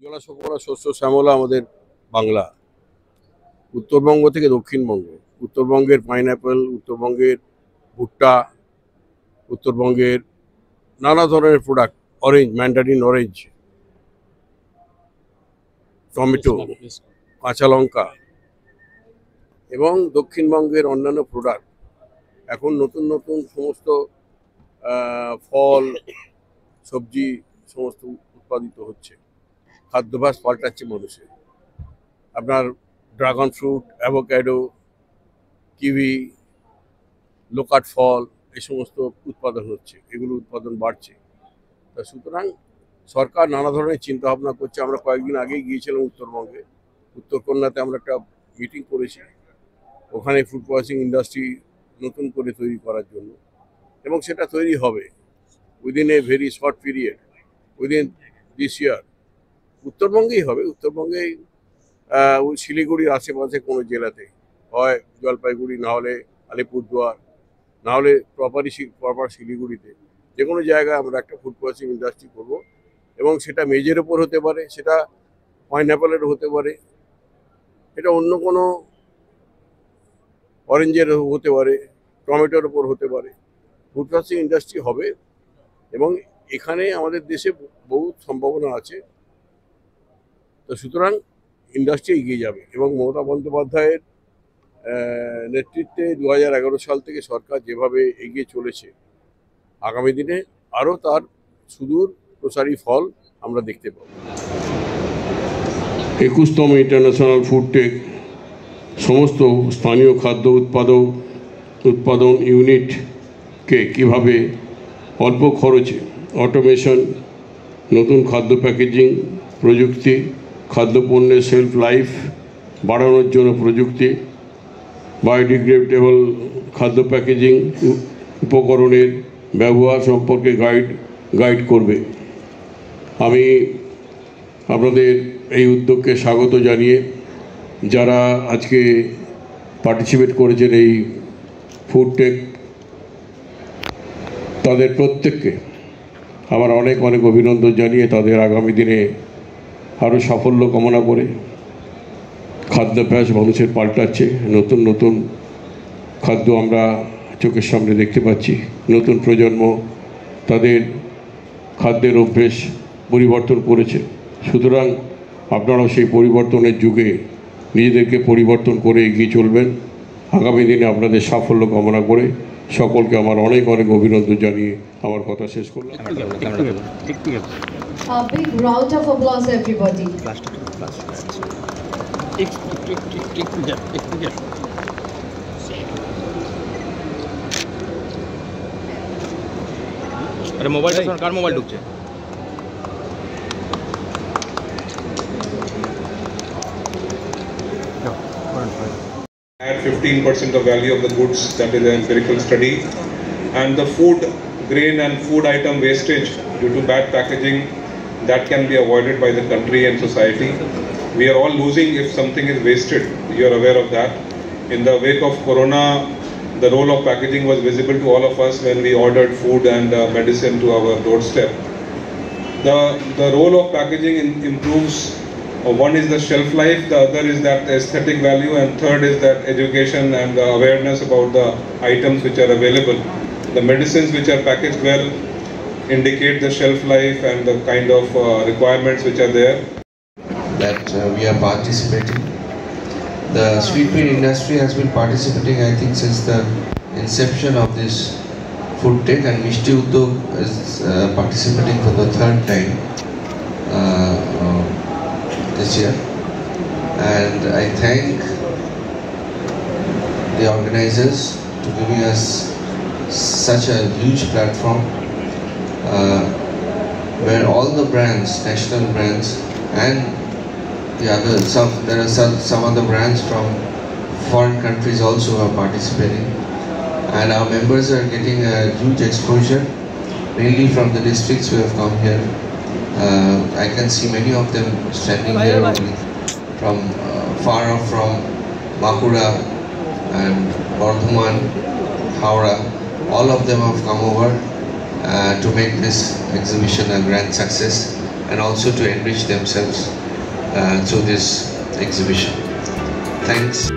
জলা সকলা শস্য শ্যামলা আমাদের বাংলা। উত্তরবঙ্গ থেকে দক্ষিণবঙ্গ, উত্তরবঙ্গের পাইনঅ্যাপেল, উত্তরবঙ্গের ভুট্টা, উত্তরবঙ্গের নানা ধরনের product, orange, Mandarin orange, tomato, কাঁচা লঙ্কা এবং দক্ষিণবঙ্গের অন্যান্য প্রোডাক্ট। এখন নতুন নতুন সমস্ত ফল, সবজি সমস্ত উৎপাদিত হচ্ছে। খাদ্যাভ্যাস পাল্টাচ্ছে মানুষের। আপনার dragon fruit, avocado, kiwi, loquat ফল এই সমস্ত উৎপাদন হচ্ছে, এগুলো উৎপাদন বাড়ছে। তা সুতরাং সরকার নানা ধরনের চিন্তা ভাবনা করছে। আমরা কয়েকদিন আগেই গিয়েছিলাম উত্তরবঙ্গে, উত্তরকন্যাতে আমরা একটা মিটিং করেছি। ওখানে ফুড প্রসেসিং ইন্ডাস্ট্রি নতুন করে তৈরি করার জন্য, এবং সেটা তৈরি হবে within a very short period, within this year. উত্তরবঙ্গেই হবে, উত্তরবঙ্গেই শিলিগুড়ির আশেপাশে কোনো জেলাতে, হয় জলপাইগুড়ি, না হলে আলিপুরদুয়ার, না হলে প্রপার শিলিগুড়িতে, যে কোনো জায়গায় আমরা একটা ফুড প্রসেসিং ইন্ডাস্ট্রি করব। এবং সেটা মেজের ওপর হতে পারে, সেটা পাইনঅ্যাপেলের হতে পারে, এটা অন্য কোনো অরেঞ্জের হতে পারে, টমেটোর ওপর হতে পারে। ফুড প্রসেসিং ইন্ডাস্ট্রি হবে এবং এখানে আমাদের দেশে বহু সম্ভাবনা আছে। তো সুতরাং ইন্ডাস্ট্রি এগিয়ে যাবে। এবং মমতা বন্দ্যোপাধ্যায়ের নেতৃত্বে 2011 সাল থেকে সরকার যেভাবে এগিয়ে চলেছে, আগামী দিনে আরও তার সুদূর প্রসারী ফল আমরা দেখতে পাব। 21তম ইন্টারন্যাশনাল ফুড টেক সমস্ত স্থানীয় খাদ্য উৎপাদন ইউনিটকে কীভাবে অল্প খরচে অটোমেশন, নতুন খাদ্য প্যাকেজিং প্রযুক্তি, খাদ্যপণ্যের শেলফ লাইফ বাড়ানোর জন্য প্রযুক্তি, বায়োডিগ্রেডেবল খাদ্য প্যাকেজিং উপকরণের ব্যবহার সম্পর্কে গাইড করবে। আমি আপনাদের এই উদ্যোগকে স্বাগত জানিয়ে, যারা আজকে পার্টিসিপেট করেছেন এই ফুড টেক, তাদের প্রত্যেককে আমার অনেক অনেক অভিনন্দন জানিয়ে তাদের আগামী দিনে আরও সাফল্য কামনা করে। খাদ্যাভ্যাস মানুষের পাল্টাচ্ছে, নতুন নতুন খাদ্য আমরা চোখের সামনে দেখতে পাচ্ছি। নতুন প্রজন্ম তাদের খাদ্যের অভ্যেস পরিবর্তন করেছে। সুতরাং আপনারাও সেই পরিবর্তনের যুগে নিজেদেরকে পরিবর্তন করে এগিয়ে চলবেন। আগামী দিনে আপনাদের সাফল্য কামনা করে সকলকে আমার অনেক অনেক অভিনন্দন জানিয়ে আমার কথা শেষ করলাম। A big round of applause, everybody. अरे मोबाइल कार मोबाइल ढुकছে। At 15% of value of the goods, that is an empirical study, and the food grain and food item wastage due to bad packaging, that can be avoided by the country and society. We are all losing if something is wasted. You are aware of that. In the wake of corona, the role of packaging was visible to all of us when we ordered food and medicine to our doorstep. The role of packaging improves. One is the shelf life, the other is that aesthetic value, and third is that education and the awareness about the items which are available. The medicines which are packaged well indicate the shelf life and the kind of requirements which are there. That we are participating. The sweet meat industry has been participating, I think, since the inception of this food tech, and Mishti Udyog is participating for the third time this year. And I thank the organizers to giving us such a huge platform where all the brands, national brands, and the other there are some other brands from foreign countries also are participating, and our members are getting a huge exposure, mainly from the districts who have come here. I can see many of them standing here only from far off, from Bankura and Bardhaman, Howrah. All of them have come over to make this exhibition a grand success. and also to enrich themselves through this exhibition. Thanks.